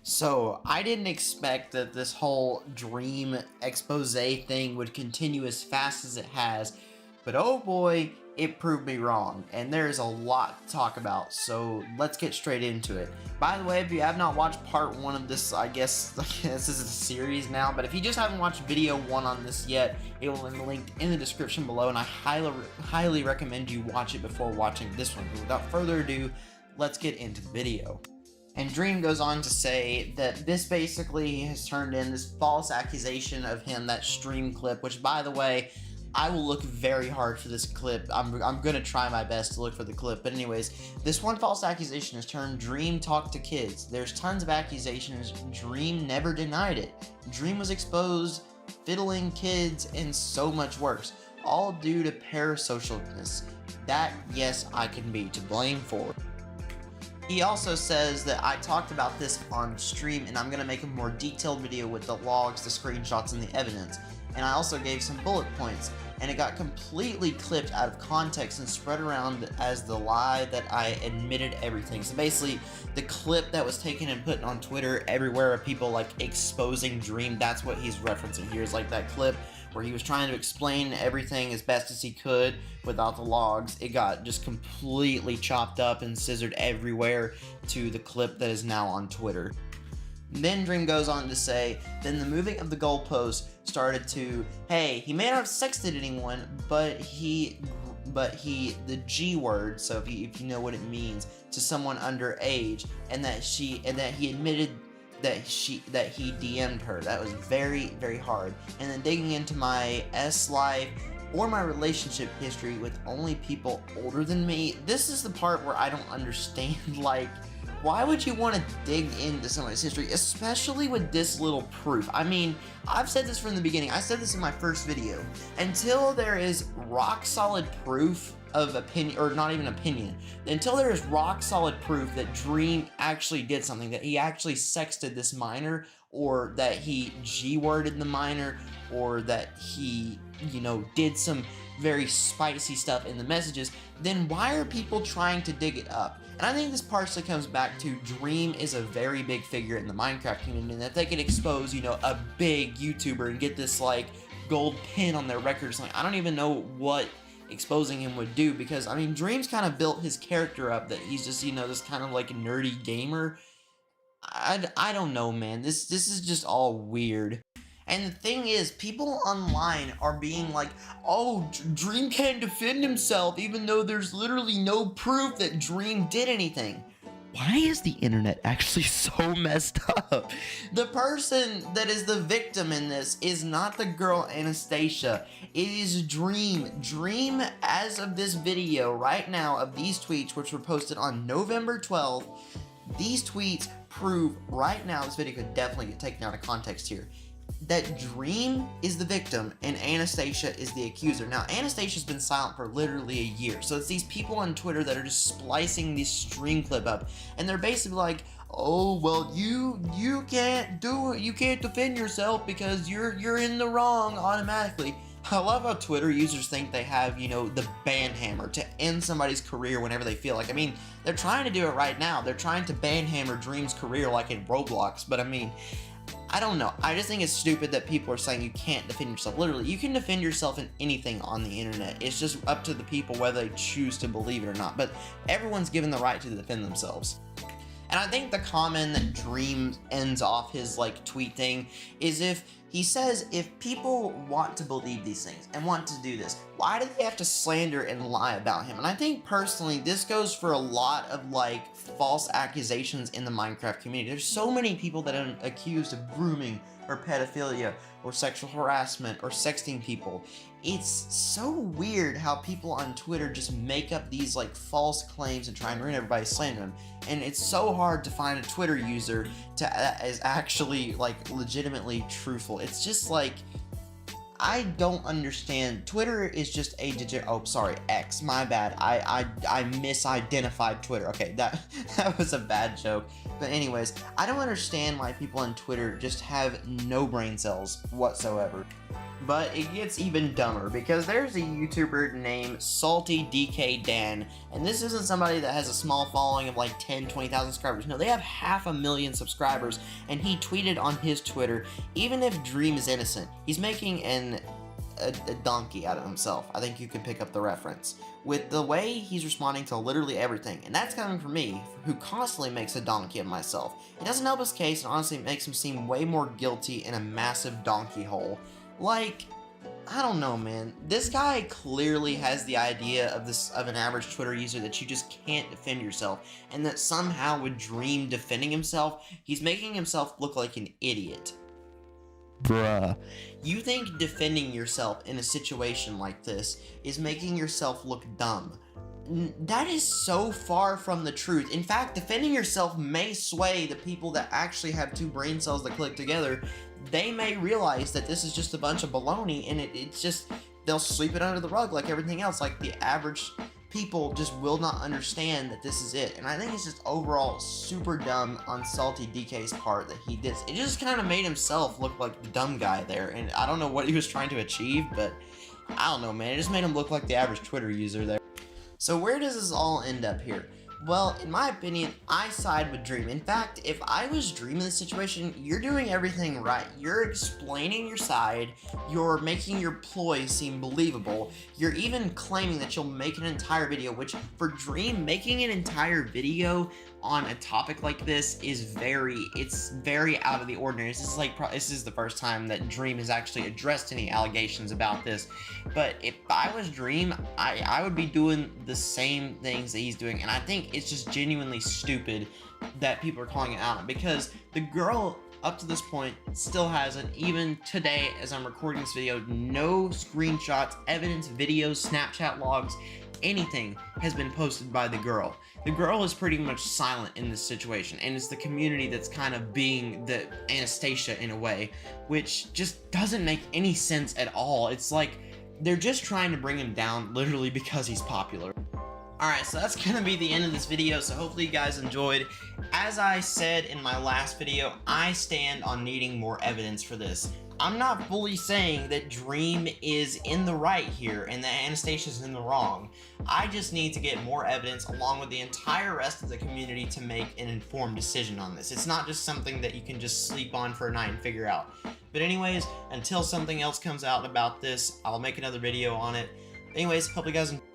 So, I didn't expect that this whole dream expose thing would continue as fast as it has, but oh boy, it proved me wrong, and there's a lot to talk about, so let's get straight into it. By the way, if you have not watched part 1 of this, I guess this is a series now, but if you just haven't watched video 1 on this yet, it will be linked in the description below, and I highly recommend you watch it before watching this one. But without further ado, let's get into the video. And Dream goes on to say that this basically has turned in this false accusation of him, that stream clip, which, by the way, I will look very hard for this clip. I'm gonna try my best to look for the clip. But anyways, this one false accusation has turned Dream talk to kids. There's tons of accusations. Dream never denied it. Dream was exposed, fiddling kids, and so much worse. All due to parasocialness. That, yes, I can be to blame for. He also says that I talked about this on stream, and I'm going to make a more detailed video with the logs, the screenshots, and the evidence. And I also gave some bullet points, and it got completely clipped out of context and spread around as the lie that I admitted everything. So basically, the clip that was taken and put on Twitter everywhere of people like exposing Dream, that's what he's referencing here, is like that clip where he was trying to explain everything as best as he could without the logs. It got just completely chopped up and scissored everywhere to the clip that is now on Twitter. Then Dream goes on to say, then the moving of the goalpost started to, hey, he may not have sexted anyone, but the G word, so if you know what it means, to someone underage, and that he admitted that he DM'd her. That was very, very hard. And then digging into my life or my relationship history with only people older than me. This is the part where I don't understand, like, why would you want to dig into somebody's history, especially with this little proof? I mean, I've said this from the beginning. I said this in my first video. Until there is rock solid proof of opinion, or not even opinion, until there is rock solid proof that Dream actually did something, that he actually sexted this minor, or that he G-worded the minor, or that he, did some very spicy stuff in the messages, then why are people trying to dig it up? And I think this partially comes back to Dream is a very big figure in the Minecraft community, and that they can expose, a big YouTuber and get this, like, gold pin on their record or something. I don't even know what exposing him would do, because I mean, Dream's kind of built his character up that he's just, this kind of like nerdy gamer. I don't know, man. This is just all weird. And the thing is, people online are being like, oh, Dream can't defend himself, even though there's literally no proof that Dream did anything. Why is the internet actually so messed up? The person that is the victim in this is not the girl Anastasia. It is Dream. Dream, as of this video right now, of these tweets, which were posted on November 12th, these tweets prove right now, this video could definitely get taken out of context here, that Dream is the victim and Anastasia is the accuser. Now, Anastasia's been silent for literally a year, so it's these people on Twitter that are just splicing this stream clip up, and they're basically like, oh, well, you can't do it, you can't defend yourself because you're in the wrong automatically. I love how Twitter users think they have, the ban hammer to end somebody's career whenever they feel like. I mean, they're trying to do it right now. They're trying to ban hammer Dream's career like in Roblox, but I mean, I don't know. I just think it's stupid that people are saying you can't defend yourself. Literally, you can defend yourself in anything on the internet. It's just up to the people whether they choose to believe it or not. But everyone's given the right to defend themselves. And I think the comment that Dream ends off his tweet thing is he says, if people want to believe these things and want to do this, why do they have to slander and lie about him? And I think personally, this goes for a lot of false accusations in the Minecraft community. There's so many people that are accused of grooming or pedophilia or sexual harassment or sexting people. It's so weird how people on Twitter just make up these false claims and try and ruin everybody, slander them. And it's so hard to find a Twitter user that is actually legitimately truthful. It's just I don't understand. Twitter is just a X, my bad. I misidentified Twitter. Okay, that was a bad joke. But anyways, I don't understand why people on Twitter just have no brain cells whatsoever. But it gets even dumber because there's a YouTuber named SaltyDKDan, and this isn't somebody that has a small following of like 10, 20,000 subscribers. No, they have 500,000 subscribers, and he tweeted on his Twitter, even if Dream is innocent, he's making a donkey out of himself. I think you can pick up the reference. With the way he's responding to literally everything, and that's coming from me, who constantly makes a donkey of myself. It doesn't help his case, and honestly makes him seem way more guilty in a massive donkey hole. Like, I don't know, man. This guy clearly has the idea of an average Twitter user that you just can't defend yourself, and that somehow with Dream defending himself, he's making himself look like an idiot. Bruh. You think defending yourself in a situation like this is making yourself look dumb. That is so far from the truth. In fact, defending yourself may sway the people that actually have two brain cells that click together. They may realize that this is just a bunch of baloney, and it's just, they'll sweep it under the rug like everything else. Like, the average people just will not understand that this is it. And I think it's just overall super dumb on SaltyDK's part that he did. It just kind of made himself look like the dumb guy there, and I don't know what he was trying to achieve, but I don't know, man. It just made him look like the average Twitter user there. So where does this all end up here? Well, in my opinion, I side with Dream. In fact, if I was Dream in this situation, you're doing everything right. You're explaining your side, you're making your ploy seem believable, you're even claiming that you'll make an entire video, which for Dream, making an entire video on a topic like this is very out of the ordinary. This is the first time that Dream has actually addressed any allegations about this. But if I was Dream, I would be doing the same things that he's doing, and I think it's just genuinely stupid that people are calling it out, because the girl up to this point still hasn't, even today as I'm recording this video, no screenshots, evidence, videos, Snapchat logs, anything has been posted by the girl. The girl is pretty much silent in this situation, and it's the community that's kind of being the Anastasia in a way, which just doesn't make any sense at all. It's like they're just trying to bring him down literally because he's popular. Alright, so that's gonna be the end of this video, so hopefully you guys enjoyed. As I said in my last video, I stand on needing more evidence for this. I'm not fully saying that Dream is in the right here and that Anastasia's in the wrong. I just need to get more evidence along with the entire rest of the community to make an informed decision on this. It's not just something that you can just sleep on for a night and figure out. But anyways, until something else comes out about this, I'll make another video on it. Anyways, hope you guys enjoyed.